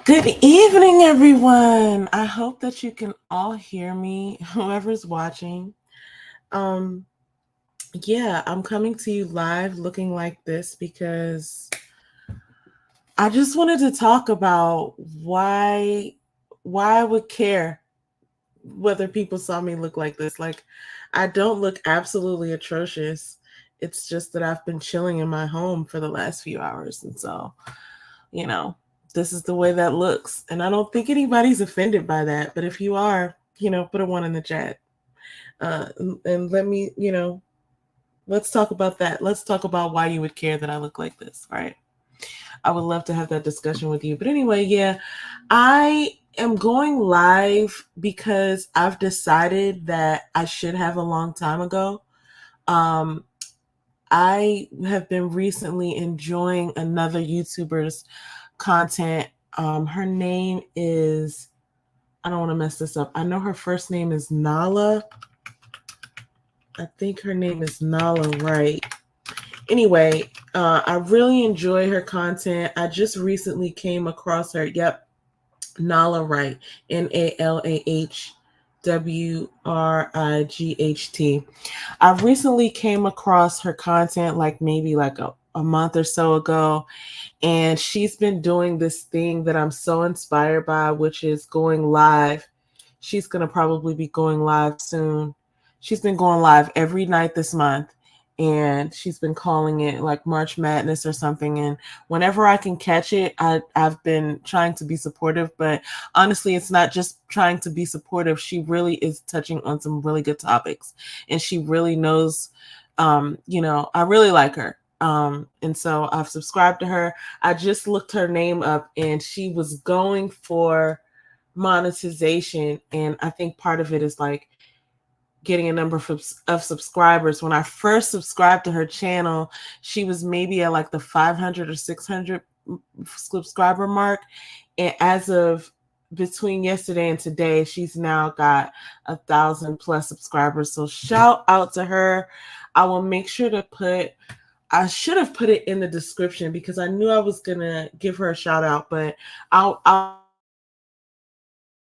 Good evening, everyone. I hope that you can all hear me, whoever's watching. Um, yeah, I'm coming to you live looking like this because I just wanted to talk about why I would care whether people saw me look like this. Like, I don't look absolutely atrocious. It's just that I've been chilling in my home for the last few hours, and so you know, this is the way that looks. And I don't think anybody's offended by that. But if you are, put a one in the chat. And let me, let's talk about that. Let's talk about why you would care that I look like this, right? I would love to have that discussion with you. But anyway, yeah, I am going live because I've decided that I should have a long time ago. Um, I have been recently enjoying another YouTuber's content. Her name is, I don't want to mess this up. I know her first name is Nala. I think her name is Nala Wright. Anyway, I really enjoy her content. I just recently came across her. Yep, Nala Wright. NALAHWRIGHT. I recently came across her content like maybe like a month or so ago. And she's been doing this thing that I'm so inspired by, which is going live. She's going to probably be going live soon. She's been going live every night this month. And she's been calling it like March Madness or something. And whenever I can catch it, I've been trying to be supportive. But honestly, it's not just trying to be supportive. She really is touching on some really good topics. And she really knows, I really like her. And so I've subscribed to her. I just looked her name up and she was going for monetization. And I think part of it is like getting a number of subscribers. When I first subscribed to her channel, she was maybe at like the 500 or 600 subscriber mark. And as of between yesterday and today, she's now got 1,000+ subscribers. So shout out to her. I will make sure to I should have put it in the description because I knew I was gonna give her a shout out, but I'll put it in the description so you can go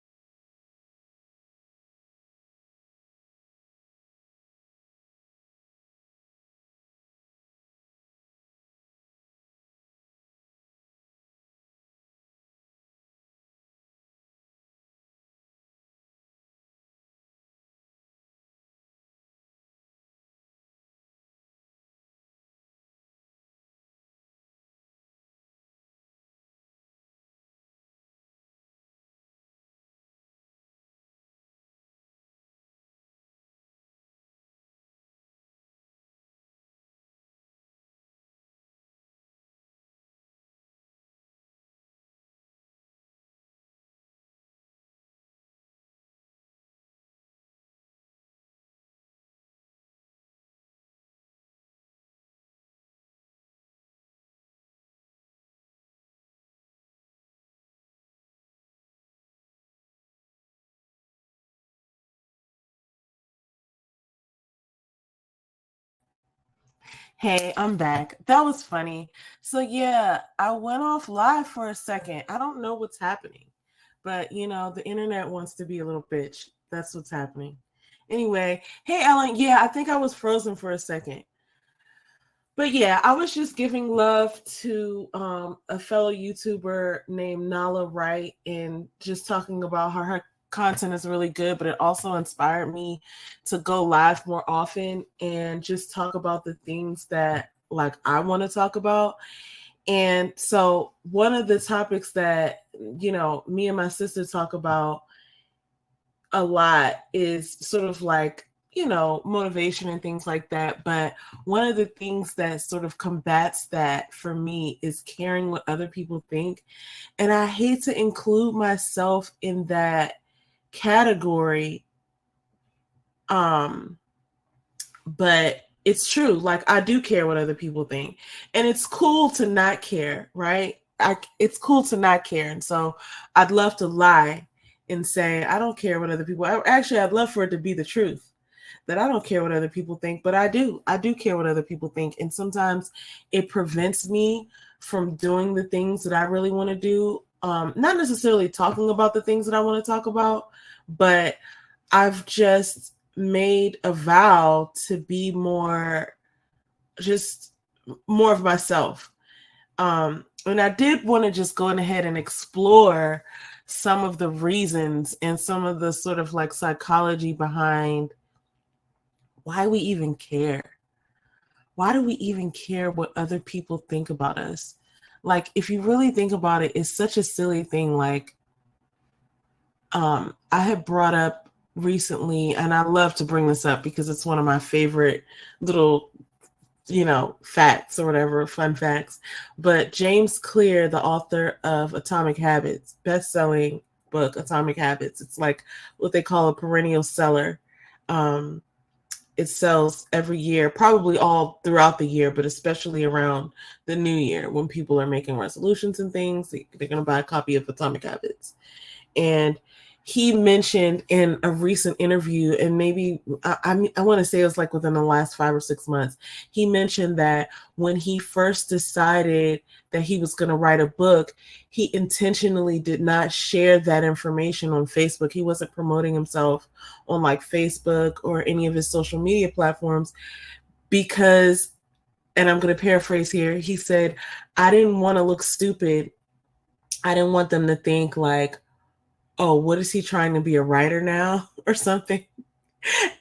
check her out. She is Hey, I'm back. That was funny. So yeah, I went off live for a second. I don't know what's happening. But the internet wants to be a little bitch. That's what's happening. Anyway, hey Ellen, yeah, I think I was frozen for a second. But yeah, I was just giving love to a fellow YouTuber named Nala Wright and just talking about her content is really good, but it also inspired me to go live more often and just talk about the things that like I want to talk about. And so one of the topics that me and my sister talk about a lot is sort of like motivation and things like that. But one of the things that sort of combats that for me is caring what other people think. And I hate to include myself in that category, um but it's true. Like, I do care what other people think, and it's cool to not care, right? It's cool to not care. And so I'd love to lie and say I don't care what other people. Actually, I'd love for it to be the truth. that I don't care what other people think, but I do. I do care what other people think. And sometimes it prevents me from doing the things that I really want to do. Not necessarily talking about the things that I want to talk about, but I've just made a vow to be just more of myself. And I did want to just go ahead and explore some of the reasons and some of the sort of like psychology behind why we even care. Why do we even care what other people think about us? Like, if you really think about it, it's such a silly thing. Like, I had brought up recently, and I love to bring this up because it's one of my favorite little, facts or whatever, fun facts. But James Clear, the author of Atomic Habits, best-selling book, Atomic Habits, it's like what they call a perennial seller. It sells every year, probably all throughout the year, but especially around the new year when people are making resolutions and things, they're going to buy a copy of Atomic Habits. And he mentioned in a recent interview, and maybe I want to say it was like within the last 5 or 6 months, he mentioned that when he first decided that he was going to write a book, he intentionally did not share that information on Facebook. He wasn't promoting himself on like Facebook or any of his social media platforms because, and I'm going to paraphrase here, he said, I didn't want to look stupid. I didn't want them to think like, oh, what is he trying to be, a writer now or something?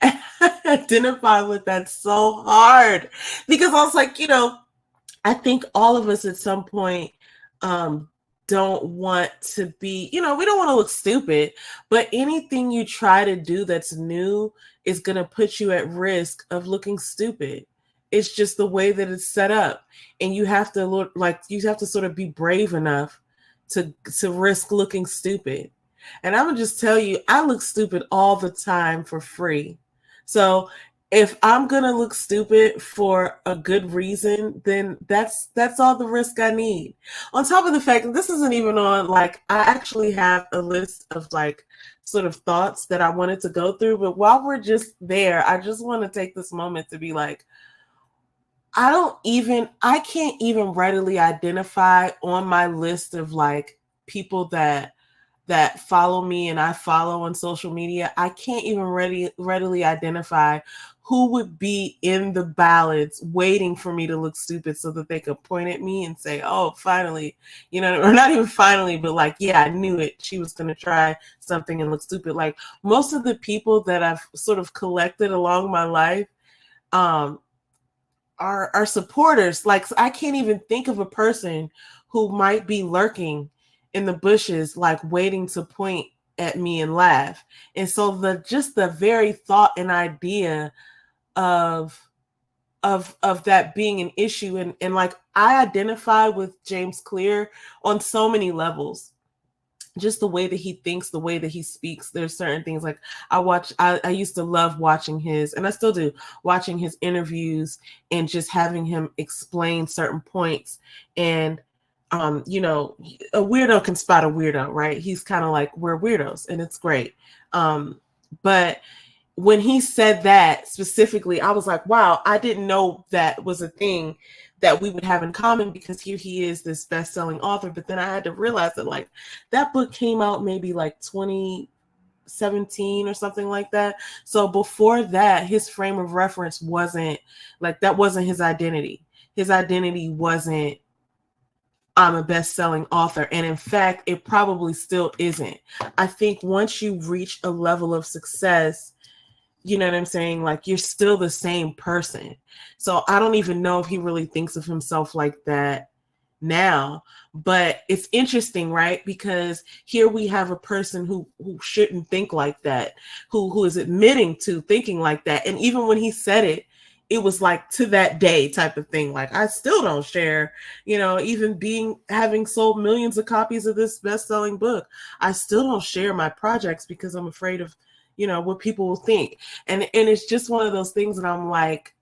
And I identify with that so hard because I was like, I think all of us at some point don't want to be, we don't want to look stupid, but anything you try to do that's new is going to put you at risk of looking stupid. It's just the way that it's set up. And you have to look like, you have to sort of be brave enough to risk looking stupid. And I'm gonna just tell you, I look stupid all the time for free. So if I'm gonna look stupid for a good reason, then that's all the risk I need. On top of the fact that this isn't even on, like, I actually have a list of like sort of thoughts that I wanted to go through, but while we're just there, I just want to take this moment to be like, I can't even readily identify on my list of like people that follow me and I follow on social media. I can't even readily identify who would be in the ballots waiting for me to look stupid so that they could point at me and say, oh, finally, or not even finally, but like, yeah, I knew it. She was going to try something and look stupid. Like most of the people that I've sort of collected along my life, are supporters. Like I can't even think of a person who might be lurking in the bushes, like waiting to point at me and laugh. And so the very thought and idea of that being an issue, and like I identify with James Clear on so many levels. Just the way that he thinks, the way that he speaks. There's certain things like I used to love watching his, and I still do, watching his interviews and just having him explain certain points. And, a weirdo can spot a weirdo, right? He's kind of like, we're weirdos, and it's great. But when he said that specifically, I was like, wow, I didn't know that was a thing that we would have in common, because here he is, this best-selling author. But then I had to realize that like that book came out maybe like 2017 or something like that. So before that, his frame of reference wasn't like, that wasn't his identity. His identity wasn't, I'm a best-selling author. And in fact, it probably still isn't. I think once you reach a level of success, you know what I'm saying? Like you're still the same person. So I don't even know if he really thinks of himself like that now, but it's interesting, right? Because here we have a person who shouldn't think like that, who is admitting to thinking like that. And even when he said it, it was like to that day type of thing. Like I still don't share, even having sold millions of copies of this best-selling book, I still don't share my projects because I'm afraid of what people will think. And it's just one of those things that I'm like,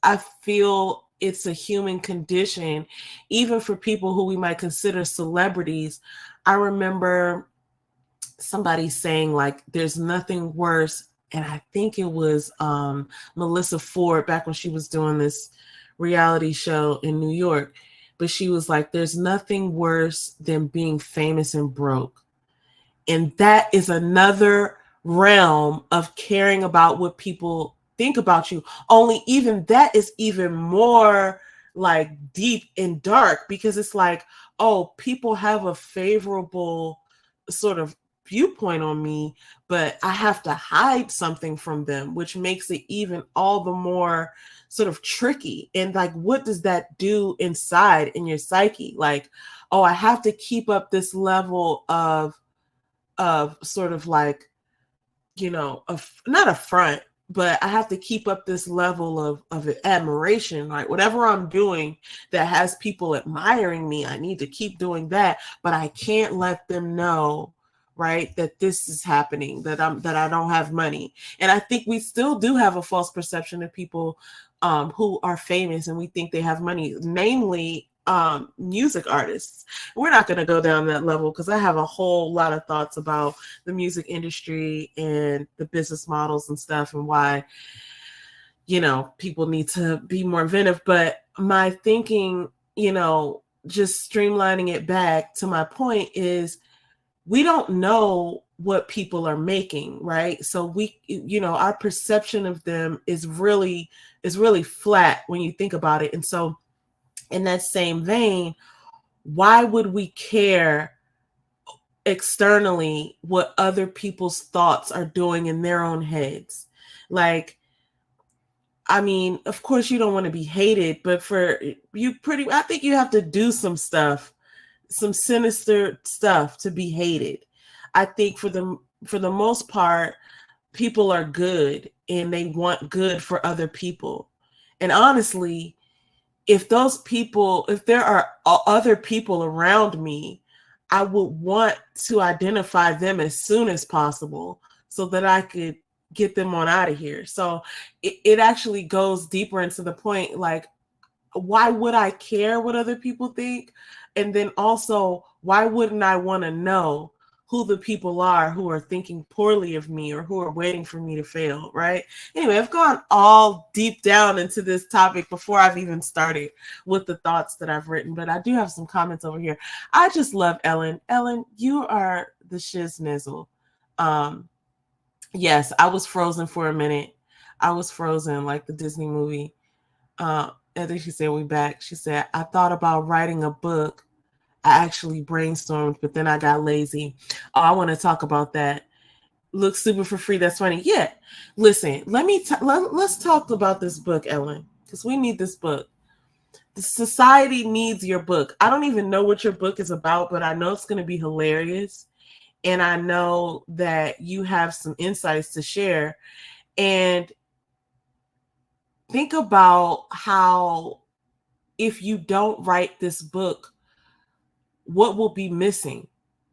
I feel it's a human condition, even for people who we might consider celebrities. I remember somebody saying like, there's nothing worse and I think it was Melissa Ford back when she was doing this reality show in New York. But she was like, there's nothing worse than being famous and broke. And that is another realm of caring about what people think about you. Only even that is even more like deep and dark, because it's like, oh, people have a favorable sort of viewpoint on me, but I have to hide something from them, which makes it even all the more sort of tricky. And like, what does that do inside in your psyche? Like, oh, I have to keep up this level of sort of like, you know, not a front, but I have to keep up this level of admiration. Like whatever I'm doing that has people admiring me, I need to keep doing that, but I can't let them know, right, that this is happening, that I don't have money. And I think we still do have a false perception of people who are famous and we think they have money, namely music artists. We're not going to go down that level because I have a whole lot of thoughts about the music industry and the business models and stuff, and why, you know, people need to be more inventive. But my thinking, you know, just streamlining it back to my point is, we don't know what people are making, right? So we, you know, our perception of them is really flat when you think about it. And so in that same vein, why would we care externally what other people's thoughts are doing in their own heads? Like, I mean, of course you don't want to be hated, but for you I think you have to do some stuff, some sinister stuff to be hated. I think for the most part, people are good and they want good for other people. And honestly, if there are other people around me, I would want to identify them as soon as possible so that I could get them on out of here. So it actually goes deeper into the point, like, why would I care what other people think? And then also, why wouldn't I want to know who the people are who are thinking poorly of me or who are waiting for me to fail, right? Anyway, I've gone all deep down into this topic before I've even started with the thoughts that I've written, but I do have some comments over here. I just love Ellen. Ellen, you are the shiznizle. Yes, I was frozen for a minute. I was frozen like the Disney movie. I think she said, we back. She said, I thought about writing a book. I actually brainstormed, but then I got lazy. Oh, I want to talk about that. Look stupid for free. That's funny. Yeah. Listen, let's talk about this book, Ellen, because we need this book. The society needs your book. I don't even know what your book is about, but I know it's going to be hilarious. And I know that you have some insights to share. And think about how, if you don't write this book, what will be missing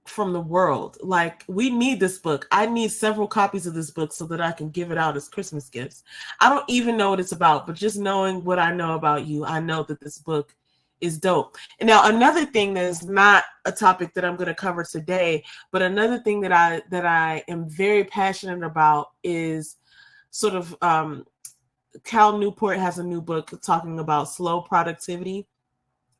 from the world? Like, we need this book. I need several copies of this book so that I can give it out as Christmas gifts. I don't even know what it's about, but just knowing what I know about you, I know that this book is dope. And now another thing that is not a topic that I'm going to cover today, but another thing that I am very passionate about is sort of Cal Newport has a new book talking about slow productivity.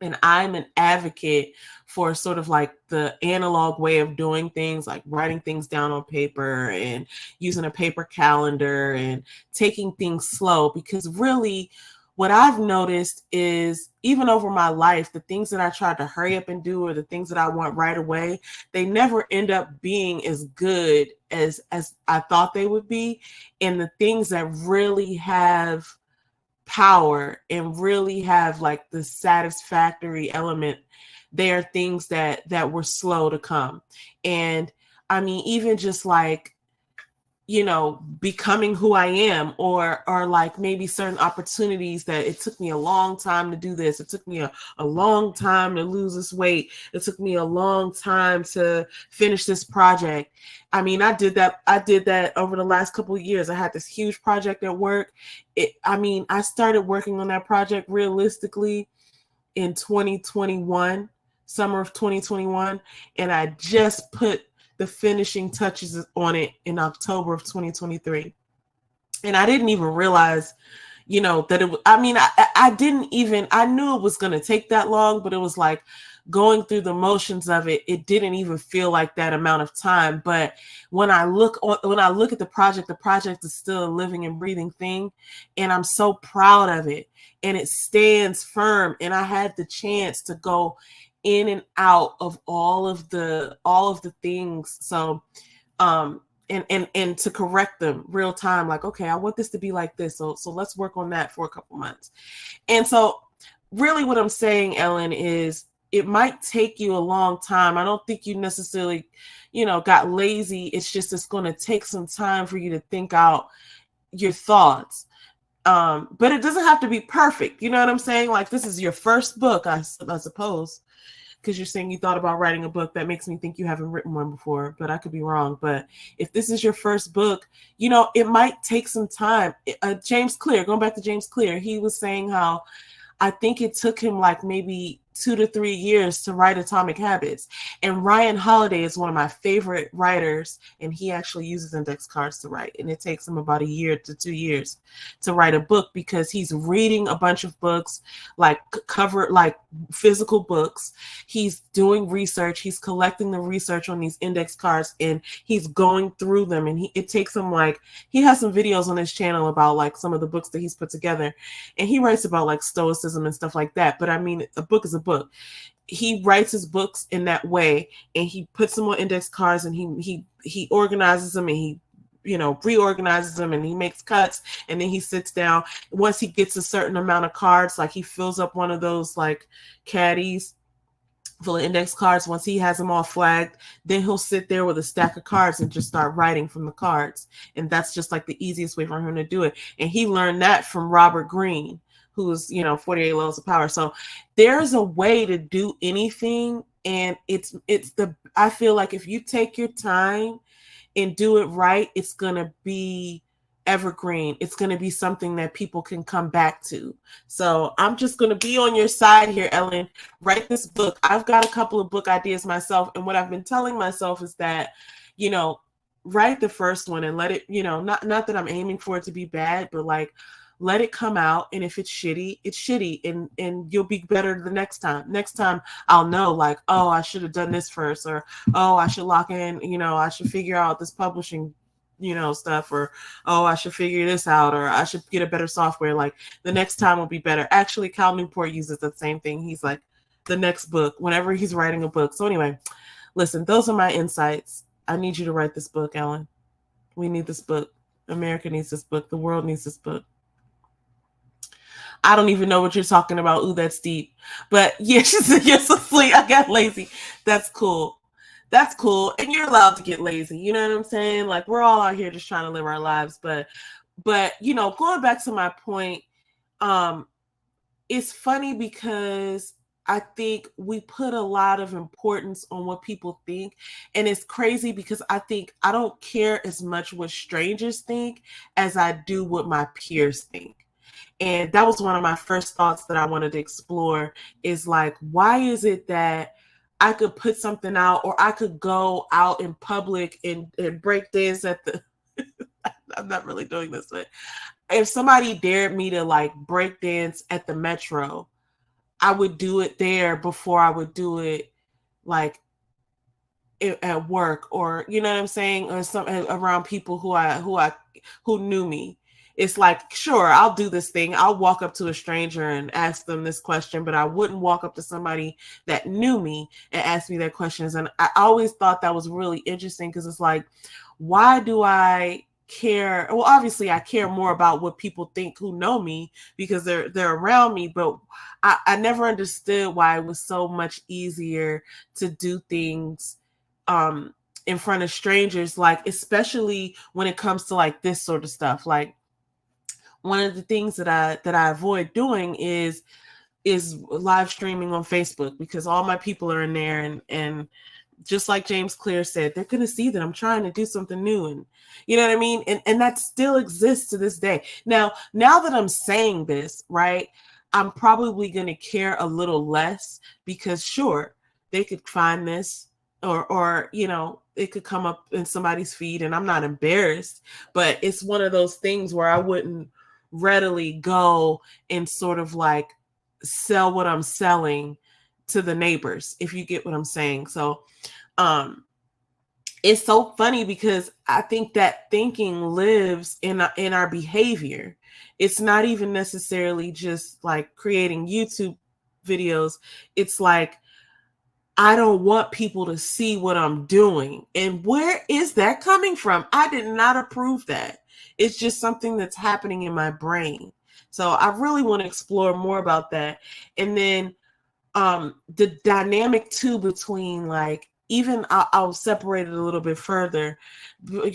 And I'm an advocate for sort of like the analog way of doing things, like writing things down on paper and using a paper calendar and taking things slow. Because really, what I've noticed is, even over my life, the things that I tried to hurry up and do, or the things that I want right away, they never end up being as good as I thought they would be. And the things that really have power and really have like the satisfactory element, they are things that were slow to come. And I mean, even just like, you know, becoming who I am, or like maybe certain opportunities that it took me a long time to do this. It took me a long time to lose this weight. It took me a long time to finish this project. I mean, I did that over the last couple of years. I had this huge project at work. I started working on that project realistically in 2021, summer of 2021, and I just put the finishing touches on it in October of 2023. And I didn't even realize, that I mean, I didn't even, I knew it was going to take that long, but it was like going through the motions of it. It didn't even feel like that amount of time. But when I look at the project is still a living and breathing thing. And I'm so proud of it, and it stands firm. And I had the chance to go in and out of all of the things. So, and to correct them real time, like, okay, I want this to be like this, so let's work on that for a couple months. And so really what I'm saying, Ellen, is it might take you a long time. I don't think you necessarily got lazy. It's going to take some time for you to think out your thoughts. But it doesn't have to be perfect, you know what I'm saying? Like, this is your first book, I suppose, because you're saying you thought about writing a book. That makes me think you haven't written one before, but I could be wrong. But if this is your first book, it might take some time. James Clear, going back to James Clear, he was saying how I think it took him like maybe 2 to 3 years to write Atomic Habits. And Ryan Holiday is one of my favorite writers, and he actually uses index cards to write. And it takes him about 1 year to 2 years to write a book, because he's reading a bunch of books, like physical books. He's doing research. He's collecting the research on these index cards, and he's going through them. And it takes him he has some videos on his channel about like some of the books that he's put together. And he writes about like stoicism and stuff like that. But I mean, a book is a book. He writes his books in that way, and he puts them on index cards, and he organizes them, and he reorganizes them, and he makes cuts, and then he sits down. Once he gets a certain amount of cards, like he fills up one of those like caddies full of index cards. Once he has them all flagged, then he'll sit there with a stack of cards and just start writing from the cards. And that's just like the easiest way for him to do it. And he learned that from Robert Greene, who's 48 Levels of Power. So there's a way to do anything, and I feel like if you take your time and do it right, it's gonna be evergreen. It's going to be something that people can come back to. So I'm just going to be on your side here, Ellen. Write this book. I've got a couple of book ideas myself, and what I've been telling myself is that, write the first one and let it, not that I'm aiming for it to be bad, but like, let it come out. And if it's shitty, it's shitty, and you'll be better the next time. Next time I'll know, like, oh, I should have done this first, or oh, I should lock in, I should figure out this publishing stuff, or oh, I should figure this out, or I should get a better software. Like, the next time will be better. Actually, Cal Newport uses the same thing. He's like, the next book, whenever he's writing a book. So anyway, listen, those are my insights. I need you to write this book, Ellen. We need this book. America needs this book. The world needs this book. I don't even know what you're talking about. Ooh, that's deep. But yeah, she said, yes, asleep. I got lazy. That's cool. That's cool. And you're allowed to get lazy. You know what I'm saying? Like, we're all out here just trying to live our lives. But going back to my point, it's funny because I think we put a lot of importance on what people think. And it's crazy because I think I don't care as much what strangers think as I do what my peers think. And that was one of my first thoughts that I wanted to explore, is like, why is it that I could put something out, or I could go out in public and break dance at the, I'm not really doing this, but if somebody dared me to like break dance at the Metro, I would do it there before I would do it like at work, or you know what I'm saying, or something around people who knew me. It's like, sure, I'll do this thing. I'll walk up to a stranger and ask them this question, but I wouldn't walk up to somebody that knew me and ask me their questions. And I always thought that was really interesting, because it's like, why do I care? Well, obviously I care more about what people think who know me, because they're around me, but I never understood why it was so much easier to do things in front of strangers, like, especially when it comes to like this sort of stuff. Like, one of the things that I avoid doing is live streaming on Facebook, because all my people are in there, and just like James Clear said, they're going to see that I'm trying to do something new, and you know what I mean? And that still exists to this day. Now that I'm saying this, right, I'm probably going to care a little less, because sure, they could find this, or it could come up in somebody's feed, and I'm not embarrassed, but it's one of those things where I wouldn't readily go and sort of like sell what I'm selling to the neighbors, if you get what I'm saying. So it's so funny because I think that thinking lives in our behavior. It's not even necessarily just like creating YouTube videos. It's like, I don't want people to see what I'm doing. And where is that coming from? I did not approve that. It's just something that's happening in my brain. So I really want to explore more about that. And then the dynamic too between like, even I'll separate it a little bit further.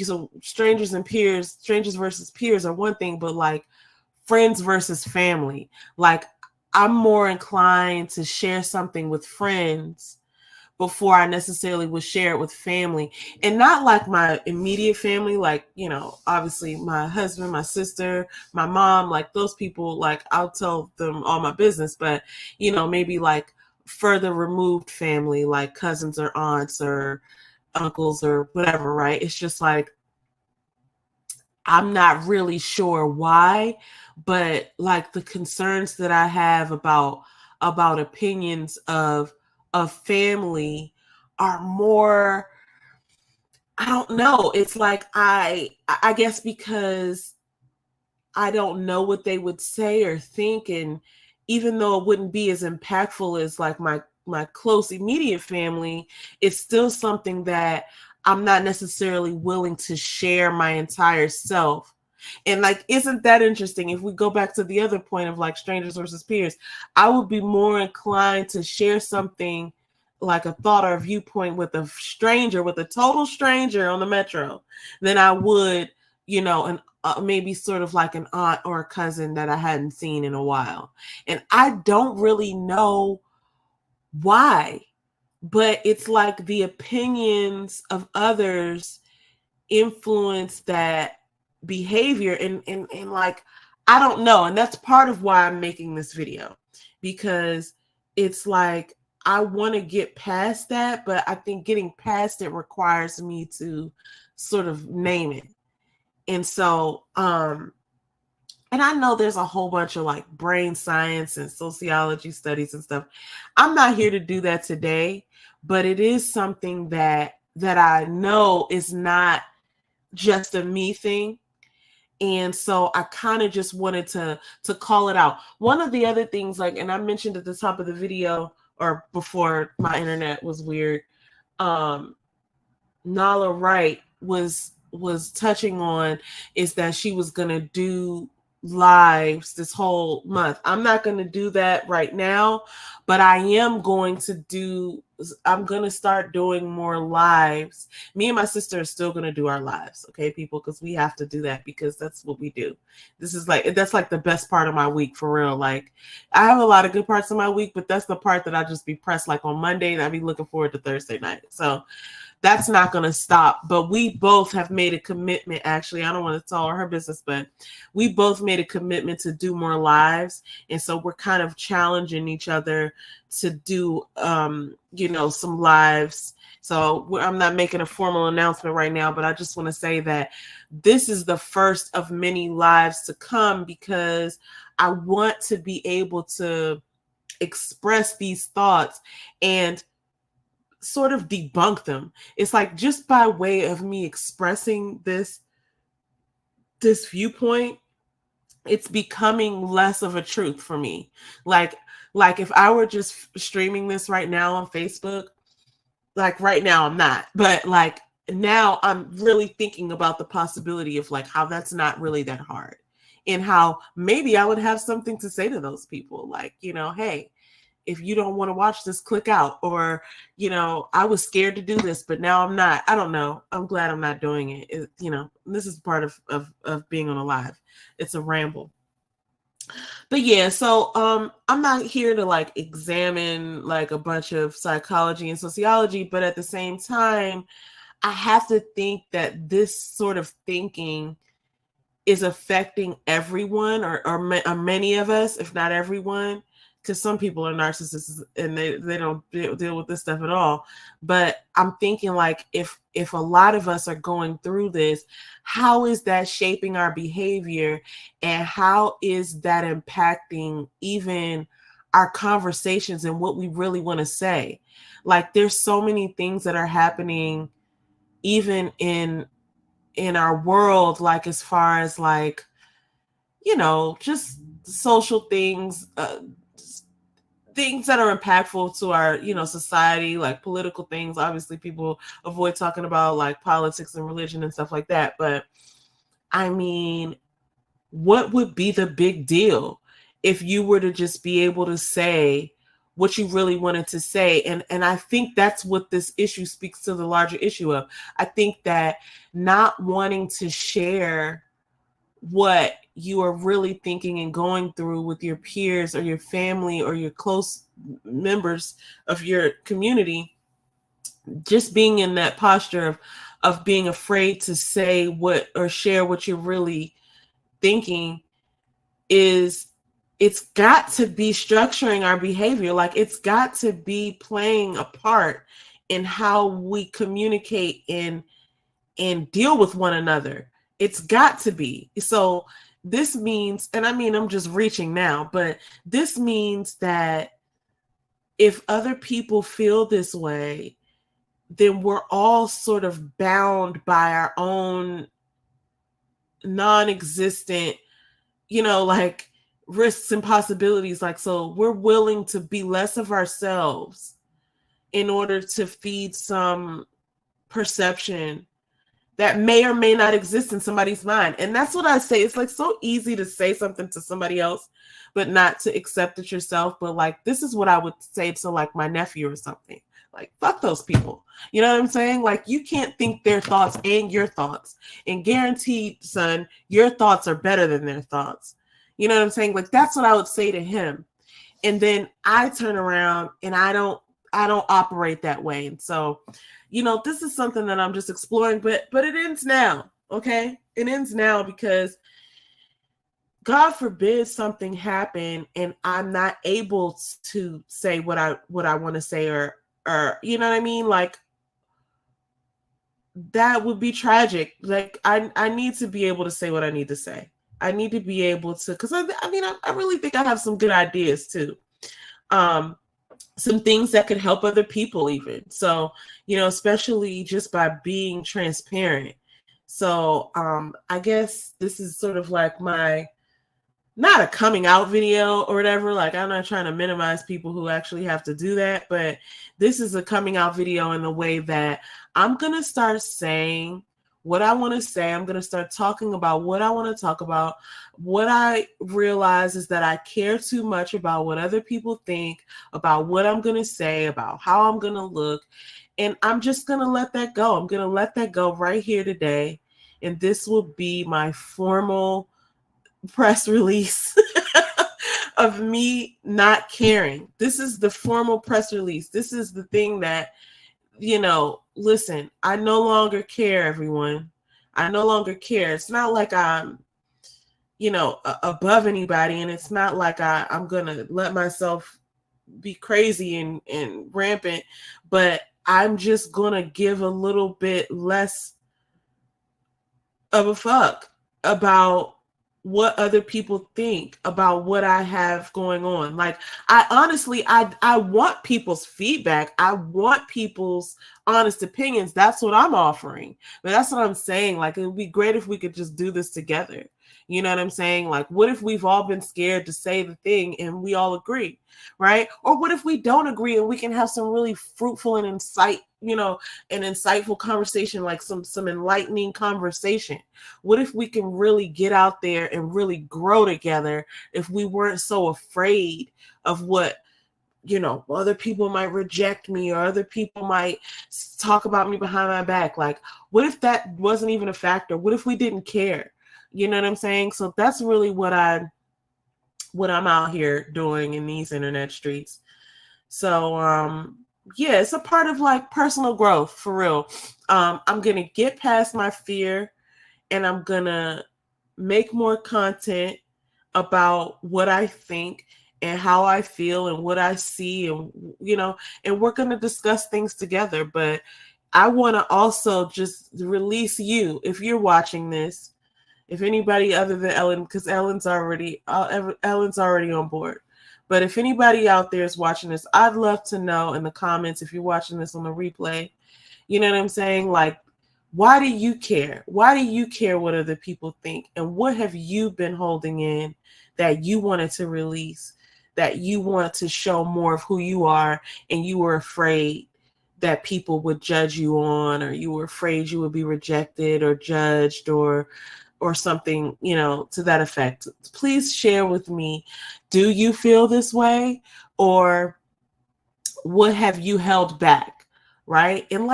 So strangers and peers, strangers versus peers are one thing, but like friends versus family. Like, I'm more inclined to share something with friends before I necessarily would share it with family. And not like my immediate family, like, you know, obviously my husband, my sister, my mom, like those people, like I'll tell them all my business, but, you know, maybe like further removed family, like cousins or aunts or uncles or whatever, right? It's just like, I'm not really sure why, but like the concerns that I have about opinions of family are more, I don't know. It's like I guess because I don't know what they would say or think, and even though it wouldn't be as impactful as like my close immediate family, it's still something that I'm not necessarily willing to share my entire self. And like, isn't that interesting? If we go back to the other point of like strangers versus peers, I would be more inclined to share something like a thought or a viewpoint with a stranger, with a total stranger on the metro, than I would, you know, an maybe sort of like an aunt or a cousin that I hadn't seen in a while. And I don't really know why, but it's like the opinions of others influence that behavior. And like, I don't know. And that's part of why I'm making this video, because it's like, I want to get past that, but I think getting past it requires me to sort of name it. And so, and I know there's a whole bunch of like brain science and sociology studies and stuff. I'm not here to do that today, but it is something that I know is not just a me thing. And so I kind of just wanted to call it out. One of the other things, like, and I mentioned at the top of the video, or before my internet was weird, Nala Wright was touching on, is that she was gonna do lives this whole month. I'm not going to do that right now, but I am going to do, I'm going to start doing more lives. Me and my sister are still going to do our lives, okay, people, because we have to do that, because that's what we do. This is like, that's like the best part of my week, for real. Like, I have a lot of good parts of my week, but that's the part that I just be pressed like on Monday, and I be looking forward to Thursday night. So that's not going to stop. But we both have made a commitment. Actually, I don't want to tell her business, but we both made a commitment to do more lives. And so we're kind of challenging each other to do, you know, some lives. So I'm not making a formal announcement right now, but I just want to say that this is the first of many lives to come, because I want to be able to express these thoughts and sort of debunk them. It's like, just by way of me expressing this viewpoint, it's becoming less of a truth for me. Like if I were just streaming this right now on Facebook, like right now I'm not, but like now I'm really thinking about the possibility of like how that's not really that hard, and how maybe I would have something to say to those people, like, you know, hey, if you don't want to watch this, click out. Or, you know, I was scared to do this, but now I'm not. I don't know. I'm glad I'm not doing it. You know, this is part of being on a live. It's a ramble. But yeah, so I'm not here to like examine like a bunch of psychology and sociology, but at the same time, I have to think that this sort of thinking is affecting everyone, or many of us, if not everyone, because some people are narcissists and they don't deal with this stuff at all. But I'm thinking, like, if a lot of us are going through this, how is that shaping our behavior, and how is that impacting even our conversations and what we really want to say? Like, there's so many things that are happening even in our world, like as far as like, just social things, things that are impactful to our, society, like political things. Obviously, people avoid talking about like politics and religion and stuff like that. But I mean, what would be the big deal if you were to just be able to say what you really wanted to say? And I think that's what this issue speaks to the larger issue of. I think that not wanting to share what you are really thinking and going through with your peers or your family or your close members of your community, just being in that posture of being afraid to say what or share what you're really thinking, is it's got to be structuring our behavior. Like, it's got to be playing a part in how we communicate and deal with one another. It's got to be. So this means, and I mean, I'm just reaching now, but this means that if other people feel this way, then we're all sort of bound by our own non-existent, like risks and possibilities. Like, so we're willing to be less of ourselves in order to feed some perception that may or may not exist in somebody's mind. And that's what I say. It's like so easy to say something to somebody else, but not to accept it yourself. But like, this is what I would say to like my nephew or something. Like, fuck those people. You know what I'm saying? Like, you can't think their thoughts and your thoughts. And guaranteed, son, your thoughts are better than their thoughts. You know what I'm saying? Like, that's what I would say to him. And then I turn around and I don't operate that way. And so, this is something that I'm just exploring, but it ends now. Okay. It ends now, because God forbid something happen and I'm not able to say what I want to say, or, you know what I mean? Like, that would be tragic. Like, I need to be able to say what I need to say. I need to be able to, because I really think I have some good ideas too. Some things that could help other people even. So, especially just by being transparent. So, I guess this is sort of like my, not a coming out video or whatever. Like, I'm not trying to minimize people who actually have to do that, but this is a coming out video in the way that I'm going to start saying what I want to say. I'm going to start talking about what I want to talk about. What I realize is that I care too much about what other people think, about what I'm going to say, about how I'm going to look. And I'm just going to let that go. I'm going to let that go right here today. And this will be my formal press release of me not caring. This is the formal press release. This is the thing that, listen, I no longer care, everyone. I no longer care. It's not like I'm, above anybody. And it's not like I'm going to let myself be crazy and rampant, but I'm just going to give a little bit less of a fuck about what other people think about what I have going on. Like, I honestly, I want people's feedback. I want people's honest opinions. That's what I'm offering. But that's what I'm saying. Like, it would be great if we could just do this together. You know what I'm saying? Like, what if we've all been scared to say the thing and we all agree, right? Or what if we don't agree and we can have some really fruitful and insightful conversation, like some enlightening conversation? What if we can really get out there and really grow together if we weren't so afraid of what, other people might reject me, or other people might talk about me behind my back? Like, what if that wasn't even a factor? What if we didn't care? You know what I'm saying? So that's really what I'm out here doing in these internet streets. So, yeah, it's a part of like personal growth for real. I'm going to get past my fear, and I'm going to make more content about what I think and how I feel and what I see, and and we're going to discuss things together. But I want to also just release you, if you're watching this, if anybody other than Ellen, because Ellen's already on board. But if anybody out there is watching this, I'd love to know in the comments, if you're watching this on the replay, you know what I'm saying? Like, why do you care? Why do you care what other people think? And what have you been holding in that you wanted to release, that you want to show more of who you are, and you were afraid that people would judge you on, or you were afraid you would be rejected or judged, or something, to that effect? Please share with me. Do you feel this way, or what have you held back? Right? And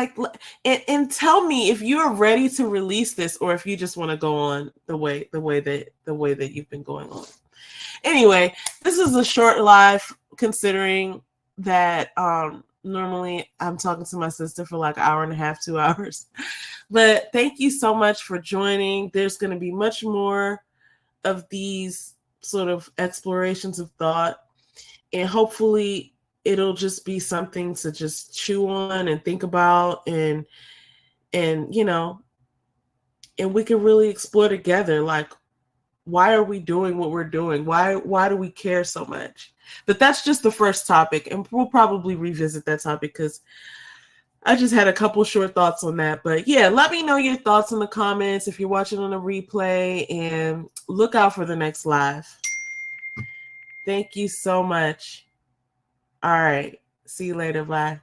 and tell me if you're ready to release this, or if you just want to go on the way that you've been going on. Anyway, this is a short live, considering that normally I'm talking to my sister for like an hour and a half, 2 hours. But thank you so much for joining. There's going to be much more of these sort of explorations of thought, and hopefully it'll just be something to just chew on and think about, and and we can really explore together, like, why are we doing what we're doing? Why do we care so much? But that's just the first topic, and we'll probably revisit that topic, because I just had a couple short thoughts on that. But yeah, let me know your thoughts in the comments if you're watching on a replay, and look out for the next live. Thank you so much. All right. See you later. Bye.